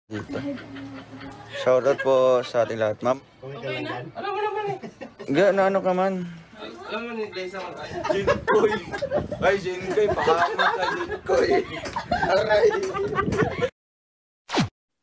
Dito. Shoutout po sa ating lahat, ma'am. Okay na? Alam mo naman eh. Ga, na ano ka man? Alam mo ni Daysa mag Jinkoy. Ay, Jinkoy. Pahamak ka, Jinkoy. Aray.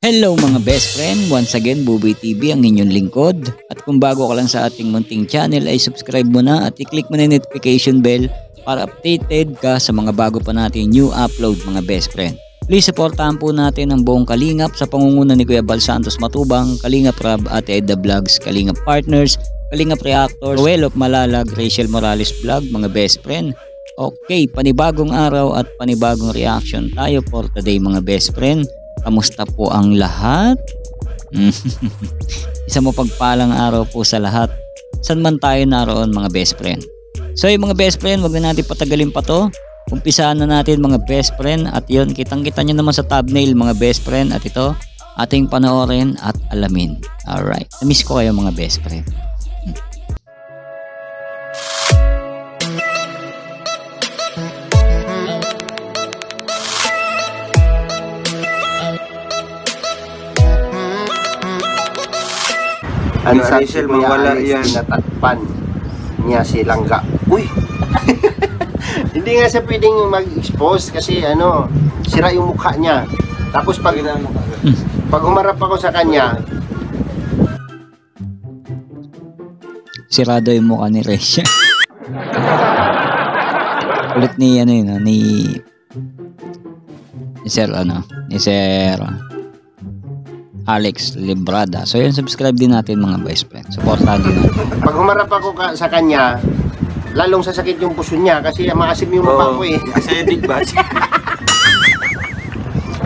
Hello mga best friend, once again Buboy TV ang inyong lingkod. At kung bago ka lang sa ating munting channel ay subscribe mo na at i-click mo na yung notification bell para updated ka sa mga bago pa nating new upload mga best friend. Please supportahan po natin ang buong Kalingap sa pangunguna ni Kuya Bal Santos Matubang, Kalingap Rab, Ate Edda Vlogs, Kalingap Partners, Kalingap Reactors, Roel of Malalag, Rachel Morales Vlog mga best friend. Okay, panibagong araw at panibagong reaction tayo for today mga best friend. Kamusta po ang lahat? Isang mapagpalang araw po sa lahat. Saan man tayo naroon mga best friend. So yung mga best friend, wag na natin patagalin pa to. Umpisaan na natin mga best friend. At yun, kitang-kita nyo naman sa thumbnail mga best friend. At ito, ating panoorin at alamin. Alright, na-miss ko kayo mga best friend. Ano sa Rachel, mawala yan. Natakpan niya si Langga. Uy! Hindi nga siya pwedeng mag-expose kasi ano, sira yung mukha niya. Tapos pag humarap ako sa kanya, Sirado yung mukha ni Rachel. Ulit ni ano yun, ni Sir Alex Librada. So yun, subscribe din natin mga best friend. Supportahan din natin. pag humarap ako sa kanya, lalong sasakit yung puso niya kasi maasim yung mukha ko eh. Acidic ba?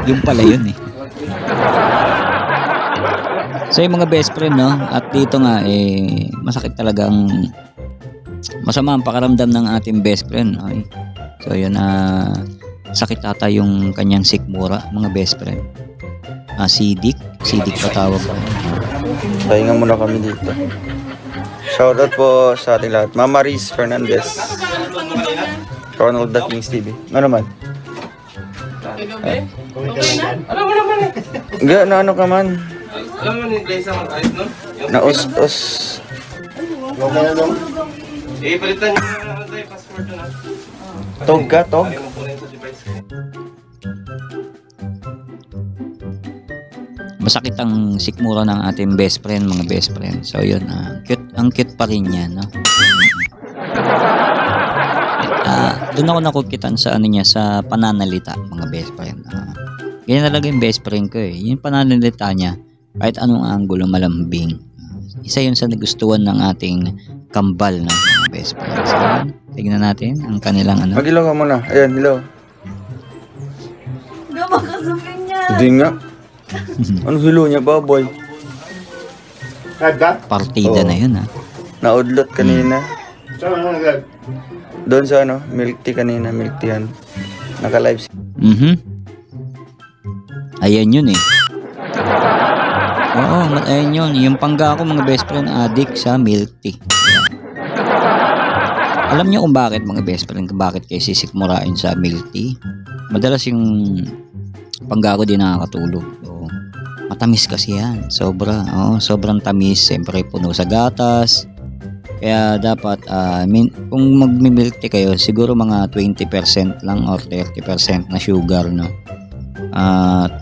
Yung pala yun eh. So yung mga best friend no, at dito nga eh masakit talagang masama ang pakaramdam ng ating best friend. Okay? So yun sakit ata yung kanyang sikmura mga best friend. Sidik pa tawag ko. Pahinga muna kami dito. Shoutout po sa ating lahat. Mama Riz Fernandez. Ronald The Kings TV. Ano naman? Okay na? Alam mo naman eh. Ga, na ano ka man? Alam mo ni Daysa mag Naus-us. Okay na dong? palitan niyo na tayo password na. Tog ka, tog? Ayaw mo punin sa device ko. Masakit ang sikmura ng ating best friend mga best friend. So yun, ang cute pa rin yan no? Doon ako nakukitan sa ano niya, sa pananalita mga best friend. Ganyan talaga yung best friend ko eh. Yung pananalita niya, kahit anong angulo malambing. Isa yun sa nagustuhan ng ating kambal na mga best friend. So tignan natin ang kanilang ano. Mag-ilaw ka muna. Ayan, ilaw. Hindi makasupin niya. Hindi nga. Ano hilo niya, baboy? Agad? Partida na yun ha. Naudlot kanina. Saan ang agad? Doon sa ano, milk tea kanina, milk tea yan. Naka-live Ayan yun eh. Oo, ayan yun. Yung pangga ko mga best friend, addict sa milk tea. Alam niyo kung bakit mga best friend, kung bakit kayo sisikmurain sa milk tea? Madalas yung pangga ko di nakakatulog. So, matamis kasi yan. Sobrang tamis. Siyempre puno sa gatas. Kaya dapat kung magmi-milk tea kayo, siguro mga 20% lang or 30% na sugar no.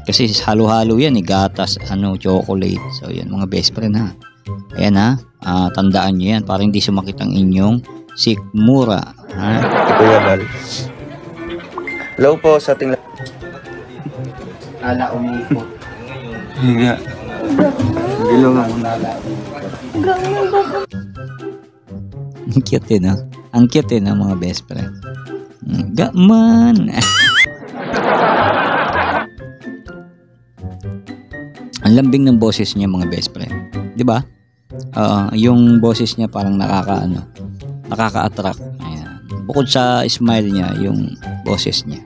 Kasi halo-halo yan eh, gatas, chocolate. So yan mga best friend ha. Ayan ha, tandaan nyo yan para hindi sumakit ang inyong sikmura. Ha? Kuya Bal. Hello po sa ating lahat. Ala umipot. Higa. Ilaw nga muna. Ang cute eh no? Ang cute eh no mga best friend. Gaman! Ang lambing ng boses niya mga best friend. Di ba? Yung boses niya parang nakaka-attract. Ayan. Bukod sa smile niya, yung boses niya.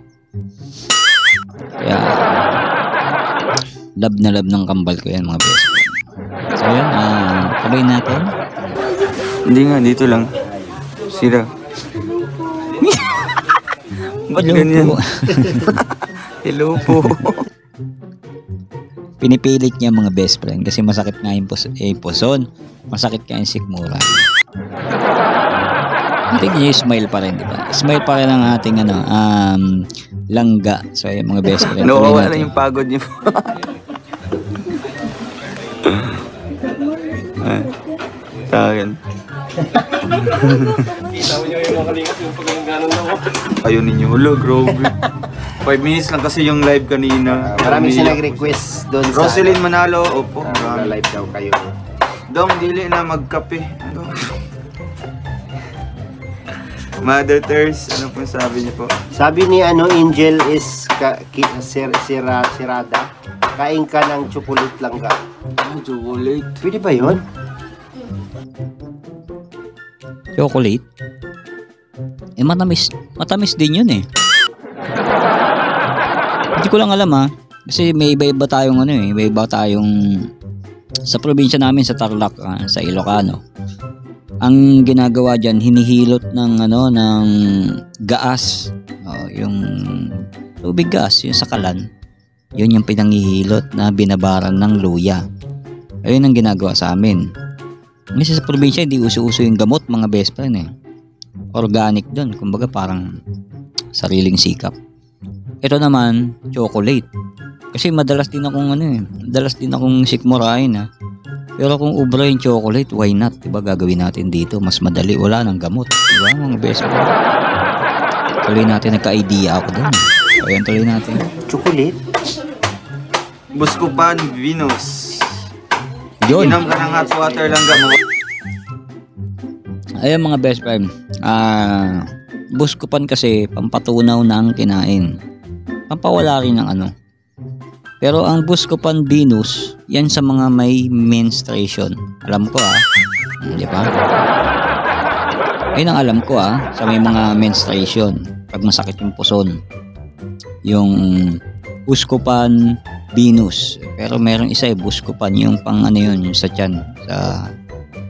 Kaya love na love ng kambal ko yan mga best friend. So yun, tuloy natin. Hindi nga, dito lang. Sira. Ba't ganyan? Hello po. pinipilit niya mga best friend kasi masakit nga yung puson, masakit nga yung sikmura. Tingnan niyo yung smile pa rin, di ba? Smile pa rin ang ating langga. So yung mga best friend. Nawawa na yung pagod niyo. Sa akin. Kita mo nyo yung mga kalingap yung pag gano'n na ako. Ayun ninyo. Ulo, grabe. 5 minutes lang kasi yung live kanina. Marami siya nag-request doon sa Roselyn Manalo. Opo. live daw kayo. Dong, dili na magkape. Ano? Mother Ters, ano pong sabi niyo po? Sabi ni Angel is sirada. Kain ka ng chocolate lang ka. Chocolate. Pwede ba yun? Chocolate? Matamis. Matamis din yun eh. Hindi ko lang alam kasi may iba-iba tayong iba-iba tayong sa probinsya namin sa Tarlac, sa Ilocano. Ang ginagawa diyan, hinihilot ng ng gaas. Yung tubig gas, yung sakalan. Yun yung pinanghihilot na binabaran ng luya. Ayun ang ginagawa sa amin. Kasi sa probinsya, hindi uso-uso yung gamot, mga best friend eh. Organic dun, kumbaga parang sariling sikap. Ito naman, chocolate. Kasi madalas din akong sikmurain Pero kung ubra yung chocolate, why not? Diba gagawin natin dito? Mas madali, wala nang gamot. Diba mga best friend? Tuloy natin, nagka-idea ako dun. So yan, tuloy natin. Chocolate? Buscopan Venus. Yun. Inom ka ng hot water lang gamot. Ayun mga best friend. Buscopan kasi pampatunaw na ang kinain. Pampawala rin ng Pero ang Buscopan Venus, yan sa mga may menstruation. Alam ko di ba? Ayun ang alam ko sa may mga menstruation. Pag masakit yung puson. Yung Buscopan Venus. Pero meron isa Buscopan yung pang yun, yung sa tiyan, sa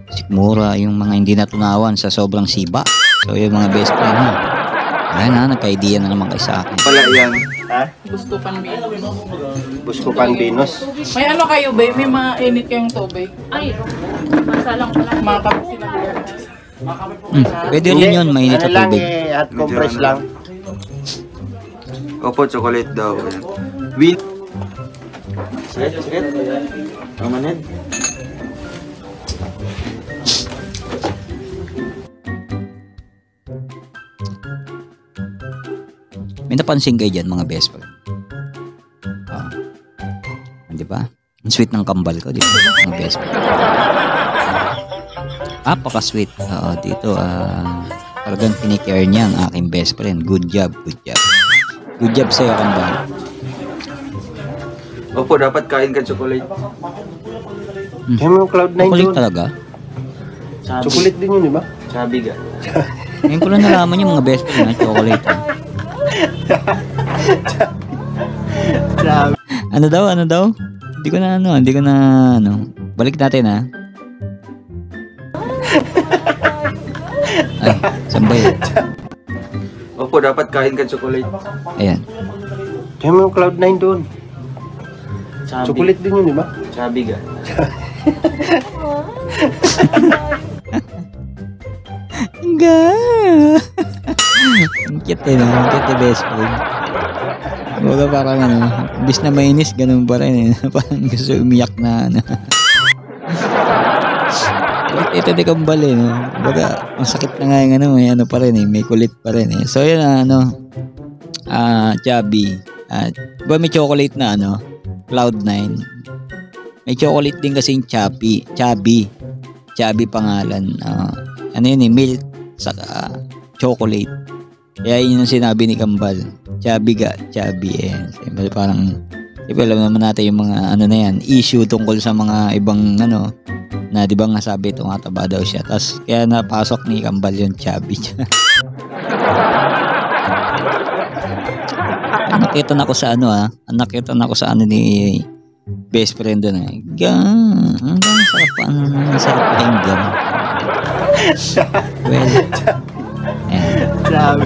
sikmura, yung mga hindi natunawan sa sobrang siba. So yung mga best friend Ayan nagka-idea na naman kayo sa akin. Pala yan. Buscopan Venus. Buscopan Venus. May kayo ba? May mainit kayong tubig? Ay, masalang pala. Makakapit sila. Pwede rin yun, mainit na lang tubig. hot compress lang. Opo, chocolate daw. Win. Sakit. Mamanid. May napansin kayo dyan mga best friend. Di ba? Ang sweet ng kambal ko, di ba? Mga best friend. Apaka-sweet. Dito, talagang pinikare niya ang aking best friend. Good job. Good job sa'yo, kambal. Opo, dapat kain ka chocolate. Kaya mo yung Cloud9 Chocolate doon. talaga? Chocolate din yun, di ba? Sabi ka. Ngayon ko lang nalaman yung mga best friend na chocolate. Ano daw? Hindi ko na Balik natin Ay, saan ba yun? Opo, dapat kain ka chocolate. Ayan. Kaya mo yung Cloud9 doon. Chocolate din yun, di ba? Sabi ka. Ang cute ang cute best friend. Baga parang bis na mainis, ganun pa rin parang gusto umiyak na Ito di kambal Baga, masakit na nga yung may pa rin may kulit pa rin So yun chubby. Diba may chocolate na Cloud9. May chocolate din kasing chubby pangalan. Milk saka chocolate. Kaya yun yung sinabi ni Kambal. Chubby. Parang alam naman natin yung mga na yan, issue tungkol sa mga ibang na di ba nga sabi tumataba daw siya. Tapos kaya napasok ni Kambal yung chubby. Nakita na ko sa nakita na ko sa ni best friend doon ang sarap pakinggan. Well, Grabe.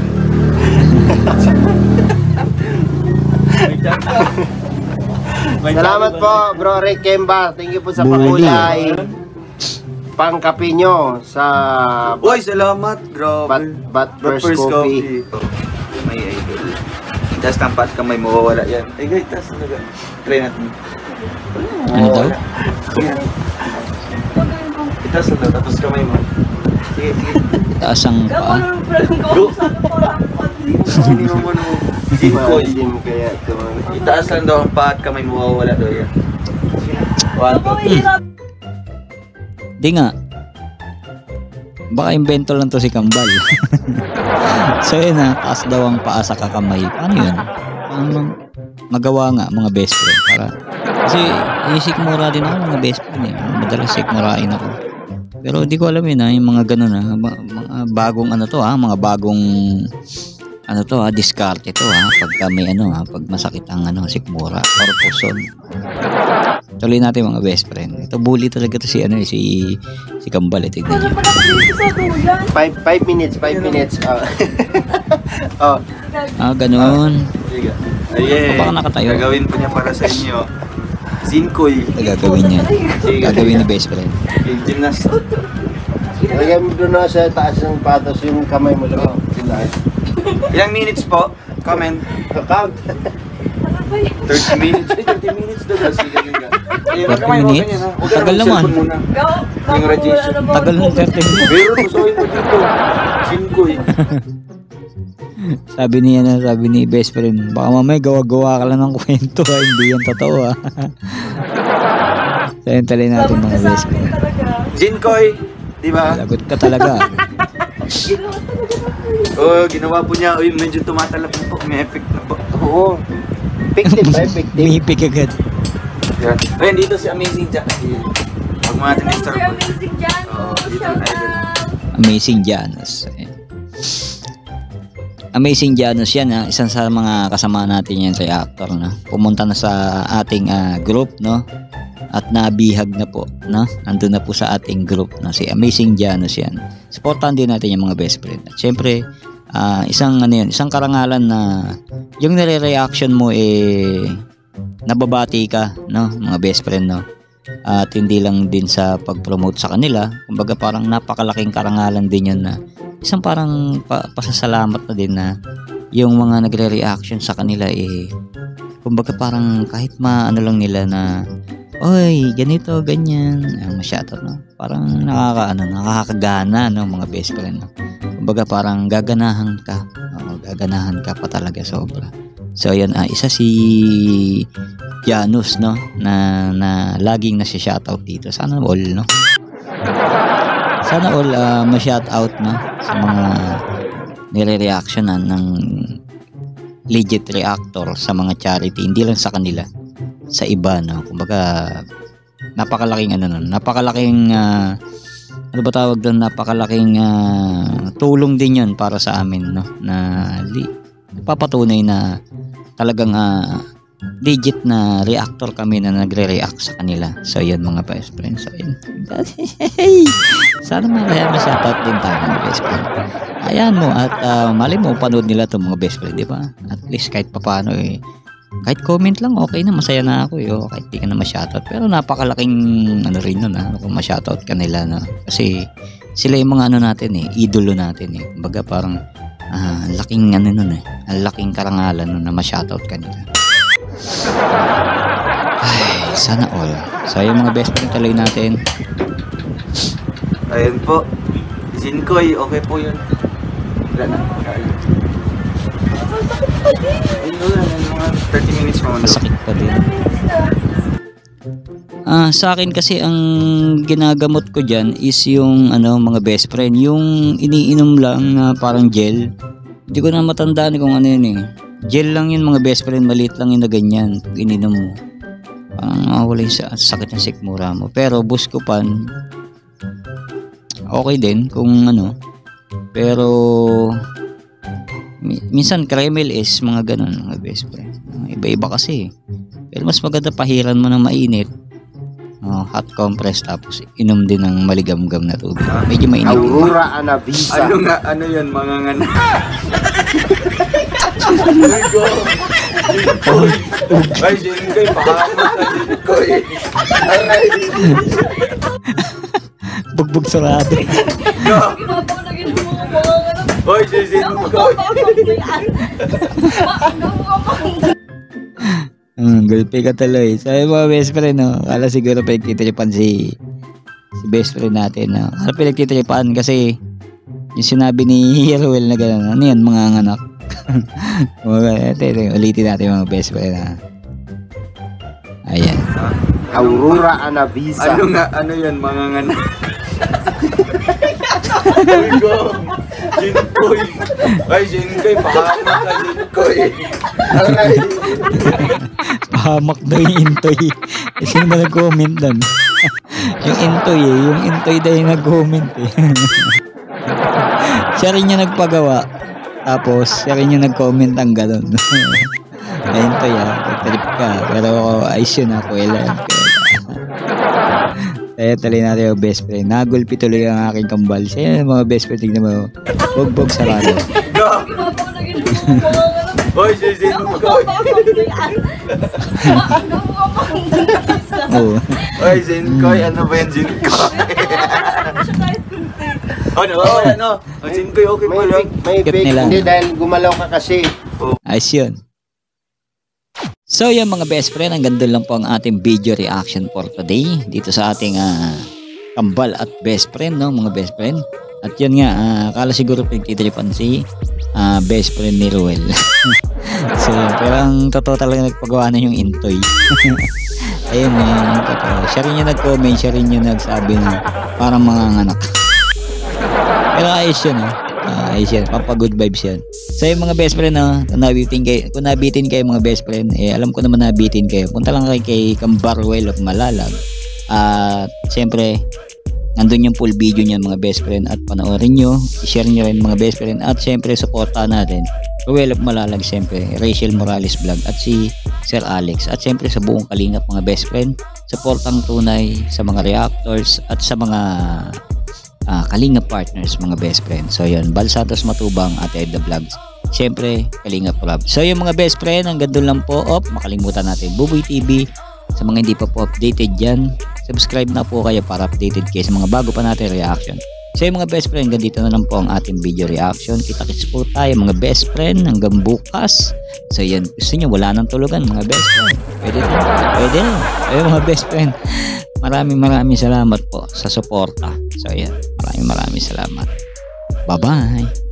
Salamat po, Bro Rick Kemba. Thank you po sa Bully. pakulay. Pangkape nyo sa Uy, salamat. Grabe. But first coffee. May idol. Tapos tampat kamay mawawala yan. Ay guys, tapos talaga. Try natin. Ano daw? Itas na tapos kamay mo. Sige, sige. Taas ang paa. Go! Hindi mo mo no. Zinkoy. Sim kaya ito. Itaas lang daw ang paa at kamay mo mawawala daw yan. 1, 2, 3. Di nga. Baka invento lang to si Kambal. So yun na, taas daw ang paa sa kakamay. Paano yun? Paano magawa nga mga best friend? Kasi isikmura din ako mga best friend eh. Madalas sikmurain ako. Pero hindi ko alam yun yung mga ganun mga bagong ano to mga bagong ano to discarte to pagka may pag masakit ang sikmura or puson. Tuloy natin mga best friend. Ito bully talaga to si si Kambal tignan niyo. 5 minutes. Oh. Ganun. Sige. Ayun. Baka nakatayo. Gagawin ko niya para sa inyo. Zinkoy. Gagawin niya. Gagawin ni best friend. Gymnast. Lagyan mo doon na sa taas ng patos yung kamay mo doon. Ilang minutes po? Comment. Count. 30 minutes. 30 minutes daw. Sige, sige. 30 minutes? Tagal naman. Yung radiation. Tagal ng 30 minutes. Pero pusoin mo dito. Zinkoy. Sabi ni best friend, baka mamaya gawa-gawa ka lang ng kwento hindi yan totoo So yun talay natin mga best friend. Zinkoy. Diba? Lagot ka talaga. Ginawa po niya. Uy, medyo tumatalap na po. May effect na po. Oo. Effective ba? Effective. Mihipik agad. Yan. Ayun, dito si Amazing Jack. Pag mga natin yung star boy. Dito ang idol. Amazing Janus. Ayan. Amazing Janus yan isang sa mga kasama natin yan sa actor pumunta na sa ating group at nabihag na po nandun na po sa ating group si Amazing Janus yan. Supportan din natin yung mga best friend at syempre isang karangalan na yung nire-reaction mo nababati ka mga best friend at hindi lang din sa pag-promote sa kanila, kumbaga parang napakalaking karangalan din yun isang parang pasasalamat na din na yung mga nagre-reaction sa kanila kumbaga parang kahit maano lang nila na oy ganito ganyan ma-shoutout parang nakakagana mga best friend kumbaga parang gaganahan ka pa talaga sobra. So yan isa si Janus na laging nasi-shoutout dito. Sana all Sana all ma-shoutout sa mga nire-reactionan ng legit reactor sa mga charity, hindi lang sa kanila, sa iba kumbaga napakalaking napakalaking ano ba tawag doon, napakalaking tulong din 'yon para sa amin na papatunay na talagang legit na reactor kami na nagre-react sa kanila. So yun mga best friends. So yun. Sana ma-shoutout din tayo mga best friend. Ayan mo at mali mo panood nila to mga best friend, di ba? At least kahit papaano kahit comment lang okay na, masaya na ako kahit di ka na ma-shoutout. Pero napakalaking rin nun kung ma-shoutout ka nila kasi sila yung mga natin idolo natin Kumbaga parang laking laking karangalan na ma-shoutout ka nila. Ay, sana all. So yung mga best friend tuloy natin. Ayun po. Zinkoy, okay po yun. Wala na. Ayun lang, mga 30 minutes mo. Masakit pa din. Sa akin kasi ang ginagamot ko dyan is yung mga best friend. Yung iniinom lang na parang gel. Hindi ko na matandaan kung ano yun Gel lang yun mga best friend, maliit lang yun na ganyan pag ininom mo. Parang wala yung sakit ng sikmura mo. Pero Buscopan, okay din kung pero minsan Kremel is mga ganun mga best friend. Iba-iba kasi pero mas maganda pahiran mo ng mainit, hot compress, tapos inom din ng maligamgam na tubig. Medyo mainit. Aurora Anavisa. Ano yan mga Uy, go! Jinkoy! Ay, Jinkoy, pahamak na Jinkoy! Aray! Bugbog sarado. Go! Uy, si Jinkoy! Gulpi ka tuloy. Sabi mo, best friend, no? Kala siguro pinagtitripan si best friend natin, no? Kala pinagtitripan kasi yung sinabi ni Ruel na gano'n, ano yan, mga anak. Ulitin natin mga best friend, ha? Ayan. Aurora Anavisa. Ano yan, mga nganak? Uy, go! Jinkoy! Ay, Jinkoy, pahamak na Jinkoy! Aray! Pahamak daw yung intoy. Sino ba nag-comment doon? Yung intoy eh. Yung intoy daw yung nag-comment eh. Siya rin yung nagpagawa. Tapos, siya rin yung nag-comment ang gano'n. Ay, intoy trip ka. Pero ayos yun ako. Kaya tuloy natin yung best friend. Nagulpi tuloy ang aking kambal. Siya yung mga best friend. Tignan mo. Bugbog sarado. Go! Uy, si Jinkoy! Oo. Uy, Jinkoy, ano ba yan, Jinkoy? Ano? Ang Jinkoy, okay pa lang. May Get fake. nila. Hindi, dahil gumalaw ka kasi. Ayos yun. So yan mga best friend, hanggang doon lang po ang ating video reaction for today dito sa ating kambal at best friend, no mga best friend. At yun nga, akala siguro pinagtitripan si best friend ni Ruel. So pero ang totoo talaga nagpagawa na yung intoy. Ayun yung totoo. Siya rin yung nag-comment, siya rin yung nagsabi na parang mga anak. Pero ayos yun, ayos yan, papa-good vibes yan. So yung mga best friend, kung nabitin kayo mga best friend, alam ko naman nabitin kayo. Punta lang kayo kay Kambarwell of Malalag. At siyempre, nandun yung full video niyan mga best friend. At panoorin nyo, i-share nyo rin mga best friend. At siyempre, supportahan natin Ruel of Malalag, siyempre, Rachel Morales Vlog at si Sir Alex. At siyempre sa buong Kalingap mga best friend, supportang tunay sa mga reactors at sa mga Kalingap partners mga best friend. So yun, Bal Santos Matubang at Edda Vlogs. Siyempre, Kalingap Club. So yung mga best friend, hanggang doon lang po. Makalimutan natin Buboy TV. Sa mga hindi pa po updated dyan, subscribe na po kayo para updated kayo sa mga bago pa natin reaction. So yung mga best friend, hanggang dito na lang po ang ating video reaction. Kita-kits po tayo mga best friend hanggang bukas. So yun, gusto nyo wala nang tulugan mga best friend. Pwede na. Ayun mga best friend. Maraming salamat po sa suporta. So yan, maraming salamat. Bye-bye.